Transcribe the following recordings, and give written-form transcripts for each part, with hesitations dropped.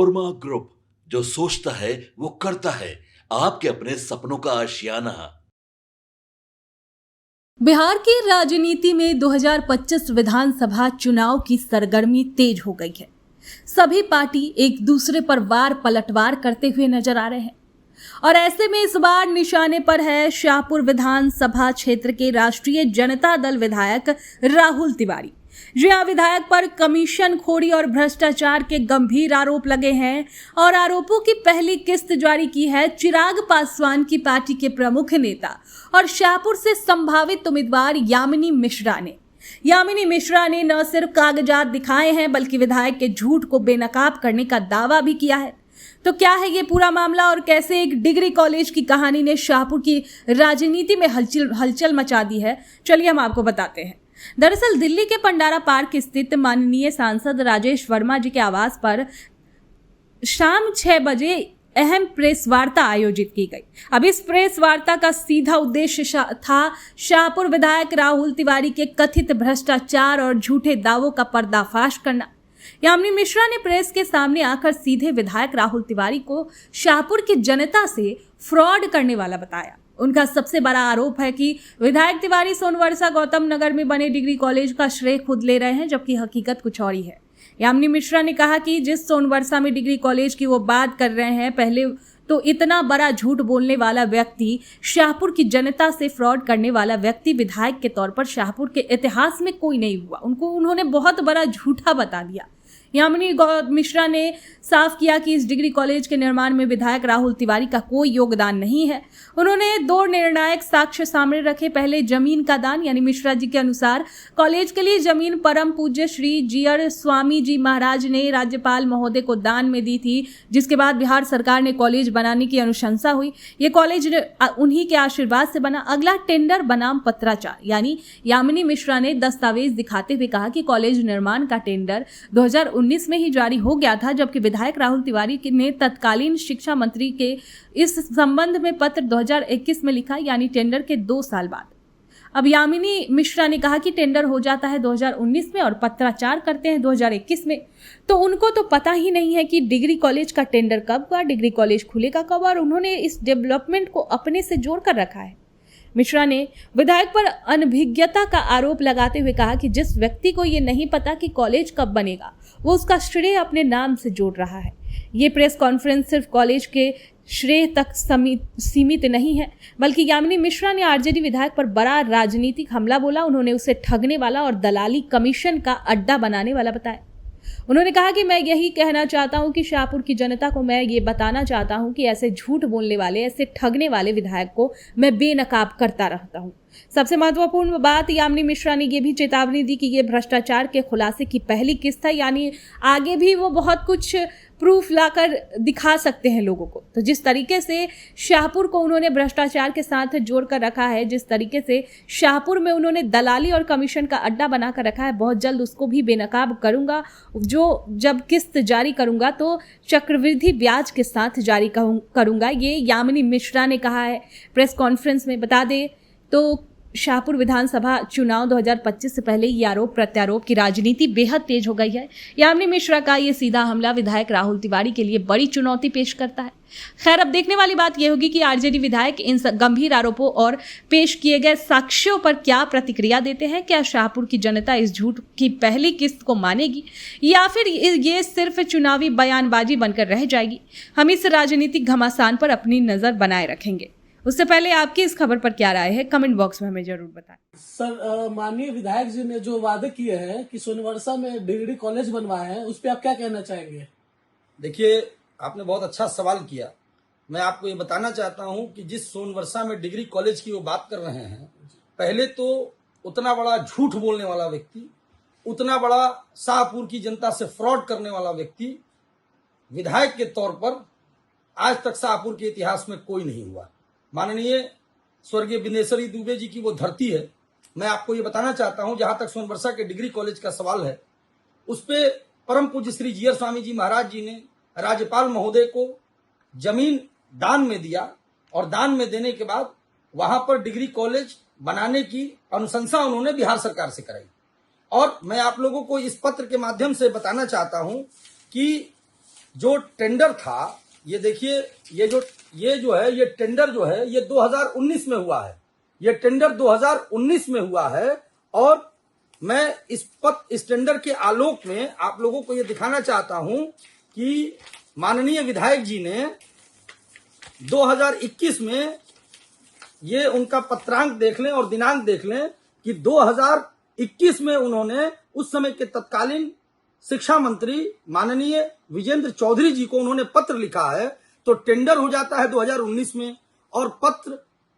Korma group, जो सोचता है वो करता है। आपके अपने सपनों का आशियाना। बिहार की राजनीति में 2025 विधानसभा चुनाव की सरगर्मी तेज हो गई है। सभी पार्टी एक दूसरे पर वार पलटवार करते हुए नजर आ रहे हैं और ऐसे में इस बार निशाने पर है शाहपुर विधानसभा क्षेत्र के राष्ट्रीय जनता दल विधायक राहुल तिवारी। जी हाँ, विधायक पर कमीशन खोरी और भ्रष्टाचार के गंभीर आरोप लगे हैं और आरोपों की पहली किस्त जारी की है चिराग पासवान की पार्टी के प्रमुख नेता और शाहपुर से संभावित उम्मीदवार यामिनी मिश्रा ने। यामिनी मिश्रा ने न सिर्फ कागजात दिखाए हैं बल्कि विधायक के झूठ को बेनकाब करने का दावा भी किया है। तो क्या है ये पूरा मामला और कैसे एक डिग्री कॉलेज की कहानी ने शाहपुर की राजनीति में हलचल मचा दी है, चलिए हम आपको बताते हैं। दरअसल दिल्ली के पंडारा पार्क स्थित माननीय सांसद राजेश वर्मा जी के आवास पर शाम 6 बजे अहम प्रेस वार्ता आयोजित की गई। अब इस प्रेस वार्ता का सीधा उद्देश्य था शाहपुर विधायक राहुल तिवारी के कथित भ्रष्टाचार और झूठे दावों का पर्दाफाश करना। यामिनी मिश्रा ने प्रेस के सामने आकर सीधे विधायक राहुल तिवारी को शाहपुर की जनता से फ्रॉड करने वाला बताया। उनका सबसे बड़ा आरोप है कि विधायक तिवारी सोनवर्षा गौतम नगर में बने डिग्री कॉलेज का श्रेय खुद ले रहे हैं, जबकि हकीकत कुछ और ही है। यामिनी मिश्रा ने कहा कि जिस सोनवर्षा में डिग्री कॉलेज की वो बात कर रहे हैं, पहले तो इतना बड़ा झूठ बोलने वाला व्यक्ति, शाहपुर की जनता से फ्रॉड करने वाला व्यक्ति विधायक के तौर पर शाहपुर के इतिहास में कोई नहीं हुआ। उन्होंने बहुत बड़ा झूठा बता दिया। यामिनी मिश्रा ने साफ किया कि इस डिग्री कॉलेज के निर्माण में विधायक राहुल तिवारी का कोई योगदान नहीं है। उन्होंने 2 निर्णायक साक्ष्य सामने रखे। पहले जमीन का दान, यानी मिश्रा जी के अनुसार कॉलेज के लिए जमीन परम पूज्य श्री जीयर स्वामी जी महाराज ने राज्यपाल महोदय को दान में दी थी, जिसके बाद बिहार सरकार ने कॉलेज बनाने की अनुशंसा हुई। ये कॉलेज उन्हीं के आशीर्वाद से बना। अगला टेंडर बनाम पत्राचार, यानी यामिनी मिश्रा ने दस्तावेज दिखाते हुए कहा कि कॉलेज निर्माण का टेंडर 2019 में ही जारी हो गया था, जबकि विधायक राहुल तिवारी ने तत्कालीन शिक्षा मंत्री के इस संबंध में पत्र 2021 में लिखा, यानी टेंडर के 2 साल बाद। अब यामिनी मिश्रा ने कहा कि टेंडर हो जाता है 2019 में और पत्राचार करते हैं 2021 में। तो उनको तो पता ही नहीं है कि डिग्री कॉलेज का टेंडर कब हुआ, डिग्री कॉलेज खुलेगा कब, और उन्होंने इस डेवलपमेंट को अपने से जोड़ कर रखा है। मिश्रा ने विधायक पर अनभिज्ञता का आरोप लगाते हुए कहा कि जिस व्यक्ति को ये नहीं पता कि कॉलेज कब बनेगा, वो उसका श्रेय अपने नाम से जोड़ रहा है। ये प्रेस कॉन्फ्रेंस सिर्फ कॉलेज के श्रेय तक सीमित नहीं है, बल्कि यामिनी मिश्रा ने आरजेडी विधायक पर बड़ा राजनीतिक हमला बोला। उन्होंने उसे ठगने वाला और दलाली कमीशन का अड्डा बनाने वाला बताया। उन्होंने कहा कि मैं यही कहना चाहता हूं कि शाहपुर की जनता को मैं ये बताना चाहता हूं कि ऐसे झूठ बोलने वाले, ऐसे ठगने वाले विधायक को मैं बेनकाब करता रहता हूं। सबसे महत्वपूर्ण बात, यामिनी मिश्रा ने ये भी चेतावनी दी कि ये भ्रष्टाचार के खुलासे की पहली किस्त है, यानी आगे भी वो बहुत कुछ प्रूफ लाकर दिखा सकते हैं लोगों को। तो जिस तरीके से शाहपुर को उन्होंने भ्रष्टाचार के साथ जोड़कर रखा है, जिस तरीके से शाहपुर में उन्होंने दलाली और कमीशन का अड्डा बनाकर रखा है, बहुत जल्द उसको भी बेनकाब करूंगा। जब किस्त जारी करूंगा तो चक्रवृद्धि ब्याज के साथ जारी करूंगा, ये यामिनी मिश्रा ने कहा है प्रेस कॉन्फ्रेंस में। बता दें तो शाहपुर विधानसभा चुनाव 2025 से पहले ये आरोप प्रत्यारोप की राजनीति बेहद तेज हो गई है। यामिनी मिश्रा का ये सीधा हमला विधायक राहुल तिवारी के लिए बड़ी चुनौती पेश करता है। खैर, अब देखने वाली बात यह होगी कि आरजेडी विधायक इन गंभीर आरोपों और पेश किए गए साक्ष्यों पर क्या प्रतिक्रिया देते हैं। क्या शाहपुर की जनता इस झूठ की पहली किस्त को मानेगी या फिर ये सिर्फ चुनावी बयानबाजी बनकर रह जाएगी। हम इस राजनीतिक घमासान पर अपनी नजर बनाए रखेंगे। उससे पहले आपकी इस खबर पर क्या राय है, कमेंट बॉक्स में हमें जरूर बताएं। सर, माननीय विधायक जी ने जो वादे किए हैं कि सोनवर्षा में डिग्री कॉलेज बनवाए हैं, उस पर आप क्या कहना चाहेंगे? देखिए, आपने बहुत अच्छा सवाल किया। मैं आपको ये बताना चाहता हूं कि जिस सोनवर्षा में डिग्री कॉलेज की वो बात कर रहे हैं, पहले तो उतना बड़ा झूठ बोलने वाला व्यक्ति, उतना बड़ा शाहपुर की जनता से फ्रॉड करने वाला व्यक्ति विधायक के तौर पर आज तक शाहपुर के इतिहास में कोई नहीं हुआ। माननीय स्वर्गीय बिनेश्वरी दुबे जी की वो धरती है। मैं आपको ये बताना चाहता हूं, जहां तक सोनवर्षा के डिग्री कॉलेज का सवाल है, उस पे परम पूज्य श्री जीयर स्वामी जी महाराज जी ने राज्यपाल महोदय को जमीन दान में दिया और दान में देने के बाद वहां पर डिग्री कॉलेज बनाने की अनुशंसा उन्होंने बिहार सरकार से कराई। और मैं आप लोगों को इस पत्र के माध्यम से बताना चाहता हूं कि जो टेंडर था, ये देखिए, ये जो है, ये टेंडर जो है ये 2019 में हुआ है। ये टेंडर 2019 में हुआ है और मैं इस टेंडर के आलोक में आप लोगों को ये दिखाना चाहता हूं कि माननीय विधायक जी ने 2021 में, ये उनका पत्रांक देख लें और दिनांक देख लें कि 2021 में उन्होंने उस समय के तत्कालीन शिक्षा मंत्री माननीय विजेंद्र चौधरी जी को उन्होंने पत्र लिखा है। तो टेंडर हो जाता है 2019 में और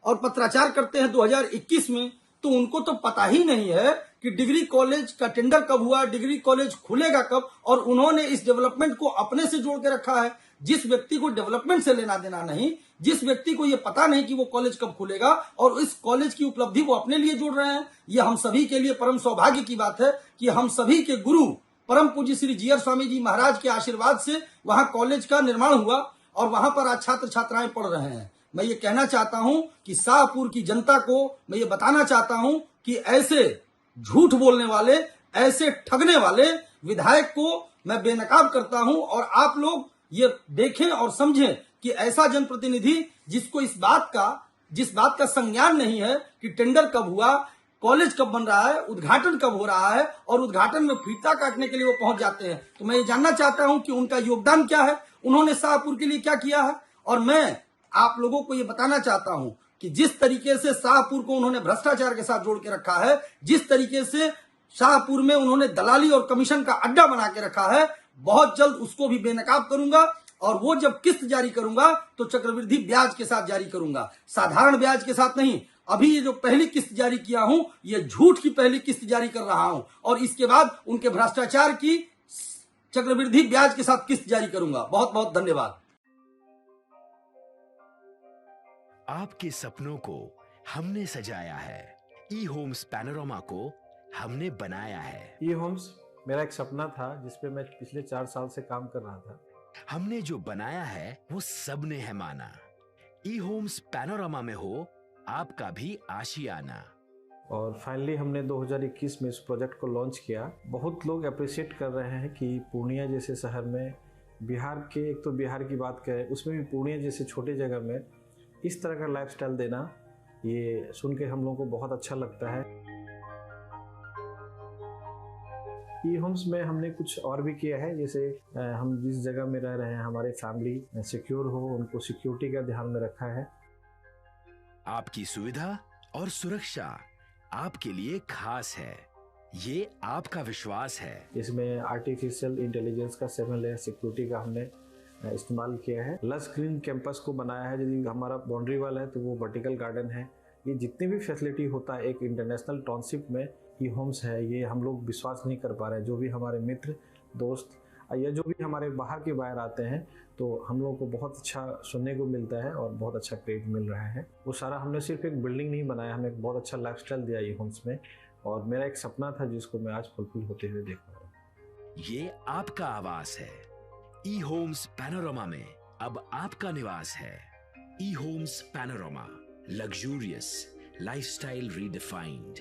पत्राचार करते हैं 2021 में। तो उनको तो पता ही नहीं है कि डिग्री कॉलेज का टेंडर कब हुआ, डिग्री कॉलेज खुलेगा कब, और उन्होंने इस डेवलपमेंट को अपने से जोड़ के रखा है। जिस व्यक्ति को डेवलपमेंट से लेना देना नहीं, जिस व्यक्ति को यह पता नहीं कि वो कॉलेज कब खुलेगा और इस कॉलेज की उपलब्धि वो अपने लिए जोड़ रहे हैं, ये हम सभी के लिए परम सौभाग्य की बात है कि हम सभी के गुरु परम पूज्य श्री जीयर स्वामी जी महाराज के आशीर्वाद से वहां कॉलेज का निर्माण हुआ और वहां पर आज छात्र छात्राएं पढ़ रहे हैं। मैं ये कहना चाहता हूं कि शाहपुर की जनता को मैं ये बताना चाहता हूं कि ऐसे झूठ बोलने वाले, ऐसे ठगने वाले विधायक को मैं बेनकाब करता हूं। और आप लोग ये देखें और समझें कि ऐसा जनप्रतिनिधि जिसको जिस बात का संज्ञान नहीं है कि टेंडर कब हुआ, कॉलेज कब बन रहा है, उद्घाटन कब हो रहा है, और उद्घाटन में फीता काटने के लिए वो पहुंच जाते हैं। तो मैं ये जानना चाहता हूं कि उनका योगदान क्या है, उन्होंने शाहपुर के लिए क्या किया है। और मैं आप लोगों को ये बताना चाहता हूं कि जिस तरीके से शाहपुर को उन्होंने भ्रष्टाचार के साथ जोड़ के रखा है, जिस तरीके से शाहपुर में उन्होंने दलाली और कमीशन का अड्डा बना के रखा है, बहुत जल्द उसको भी बेनकाब करूंगा। और वो जब किस्त जारी करूंगा तो चक्रवृद्धि ब्याज के साथ जारी करूंगा, साधारण ब्याज के साथ नहीं। अभी ये जो पहली किस्त जारी किया हूं, ये झूठ की पहली किस्त जारी कर रहा हूं और इसके बाद उनके भ्रष्टाचार की चक्रवृद्धि ब्याज के साथ किस्त जारी करूंगा। बहुत बहुत धन्यवाद। आपके सपनों को हमने सजाया है, ई होम्स पैनोरामा को हमने बनाया है। ई होम्स मेरा एक सपना था जिसपे मैं पिछले 4 साल से काम कर रहा था। हमने जो बनाया है वो सबने है माना। ई होम्स पैनोरामा में हो आपका भी आशियाना। और फाइनली हमने 2021 में इस प्रोजेक्ट को लॉन्च किया। बहुत लोग अप्रिशिएट कर रहे हैं कि पूर्णिया जैसे शहर में, बिहार के, एक तो बिहार की बात करें उसमें भी पूर्णिया जैसे छोटे जगह में इस तरह का लाइफस्टाइल देना, ये सुन के हम लोगों को बहुत अच्छा लगता है। ई होम्स में हमने कुछ और भी किया है, जैसे हम जिस जगह में रह रहे हैं हमारे फैमिली सिक्योर हो, उनको सिक्योरिटी का ध्यान में रखा है। आपकी सुविधा और सुरक्षा आपके लिए खास है, ये आपका विश्वास है। इसमें आर्टिफिशियल इंटेलिजेंस का 7 लेयर सिक्योरिटी का हमने इस्तेमाल किया है। लस ग्रीन कैंपस को बनाया है। यदि हमारा बाउंड्री वाल है तो वो वर्टिकल गार्डन है। ये जितनी भी फैसिलिटी होता है एक इंटरनेशनल टाउनशिप में, ई होम्स है, ये हम लोग विश्वास नहीं कर पा रहे हैं। जो भी हमारे मित्र दोस्त या जो भी हमारे बाहर के बाहर आते हैं तो हम लोगों को बहुत अच्छा सुनने को मिलता है और बहुत अच्छा क्रेडिट मिल रहा है। वो सारा हमने सिर्फ एक बिल्डिंग नहीं बनाया, हमें एक बहुत अच्छा लाइफस्टाइल दिया ई होम्स में, और मेरा एक सपना था जिसको मैं आज फुलफिल होते हुए देख रहा हूँ। ये आपका आवास है। ई होम्स पैनोरामा में अब आपका निवास है। E homes panorama, luxurious lifestyle redefined.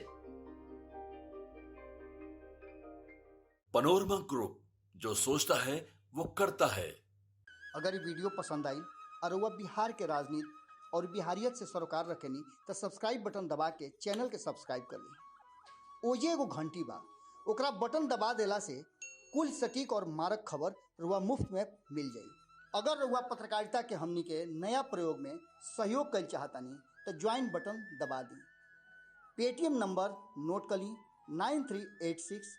Panorama group, जो सोचता है वो करता है। अगर ये वीडियो पसंद आई और वह बिहार के राजनीति और बिहारियत से सरोकार रखेनी तो सब्सक्राइब बटन दबा के चैनल के सब्सक्राइब कर ली। ओजे एगो घंटी बा, ओकरा बटन दबा देला से कुल सटीक और मारक खबर रुआ मुफ्त में मिल जाई। अगर रुआ पत्रकारिता के हमनी के नया प्रयोग में सहयोग कर चाहतानी तो ज्वाइन बटन दबा दी। पेटीएम नंबर नोट कर ली 9386